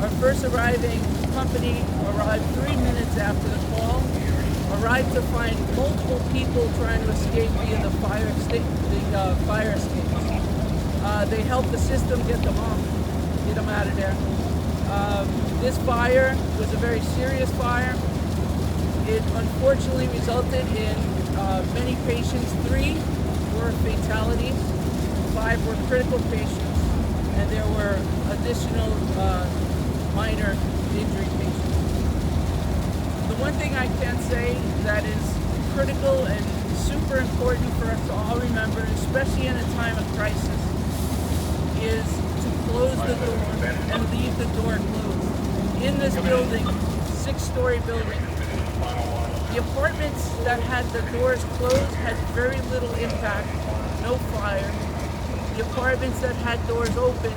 Our first arriving company arrived 3 minutes after the call, arrived to find multiple people trying to escape via the fire escapes. They helped the system get them off, get them out of there. This fire was a very serious fire. It unfortunately resulted in many patients. 3 were fatalities, 5 were critical patients, and there were additional minor injury patients. The one thing I can say that is critical and super important for us to all remember, especially in a time of crisis, is to close the door and leave the door closed. In this building, 6-story building, the apartments that had the doors closed had very little impact, no fire. The apartments that had doors open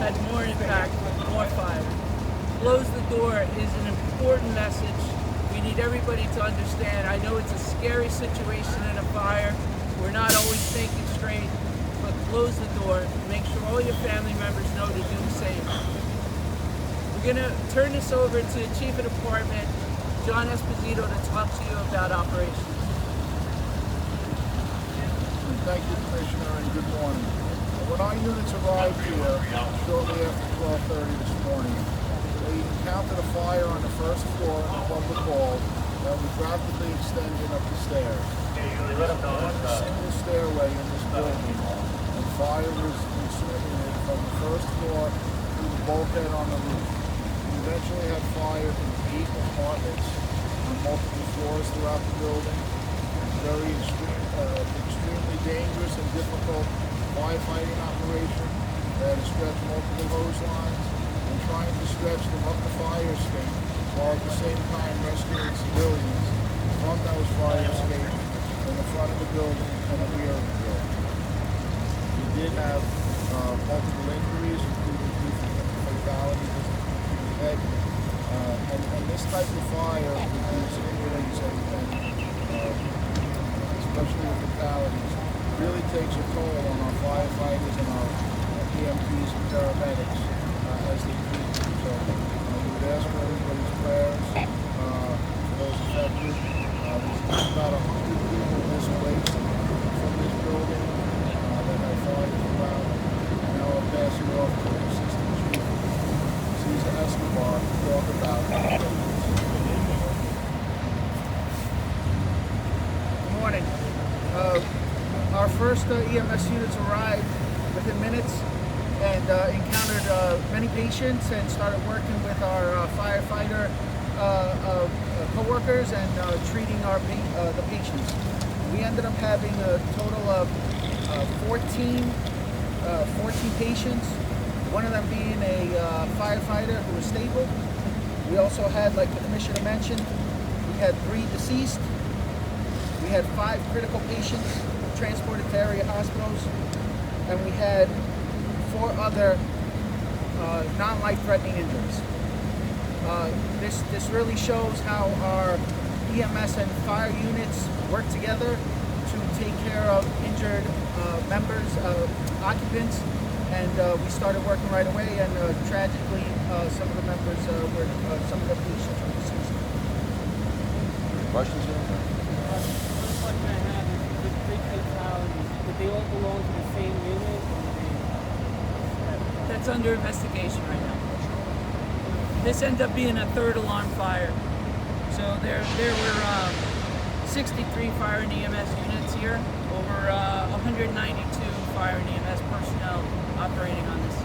had more impact, more fire. Close the door is an important message. We need everybody to understand. I know it's a scary situation in a fire. We're not always thinking straight, but close the door. Make sure all your family members know to do the same. We're going to turn this over to Chief of Department, John Esposito, to talk to you about operations. Thank you, Commissioner, and good morning. When our units arrived here shortly after 12:30 this morning, they encountered a fire on the first floor in the public hall that was rapidly extending up the stairs. There was one single stairway in this building, and fire was consuming it from the first floor to the bulkhead on the roof. We eventually had fire in 8 apartments on multiple floors throughout the building. Very extremely dangerous and difficult firefighting operation that has stretched multiple hose lines and trying to stretch them up the fire escape while at the same time rescuing civilians from those fire escapes in the front of the building and the rear of the building. We did have multiple injuries, including 2 fatalities in the head. And this type of fire, with these injuries and especially with fatalities, really takes a toll on our firefighters and our EMTs and paramedics as they treat them. So we would ask for everybody's prayers for those affected. There's about 100 people displaced from this building that have fires around. And now I'll pass it off to the Assistant Chief, Cesar Escobar, to talk about it. Good morning. Our first EMS units arrived within minutes and encountered many patients and started working with our firefighter co-workers and treating the patients. We ended up having a total of 14 patients, one of them being a firefighter who was stable. We also had, like the Commissioner mentioned, we had 3 deceased. We had 5 critical patients transported to area hospitals, and we had 4 other non-life-threatening injuries. This really shows how our EMS and fire units work together to take care of injured members, occupants, and we started working right away, and tragically some of the members some of the patients were deceased. Questions? First question I have is with 3 fatalities, did they all belong to the same unit? That's under investigation right now. This ended up being a 3rd alarm fire. So there were 63 fire and EMS units here, over 192 fire and EMS personnel operating on this.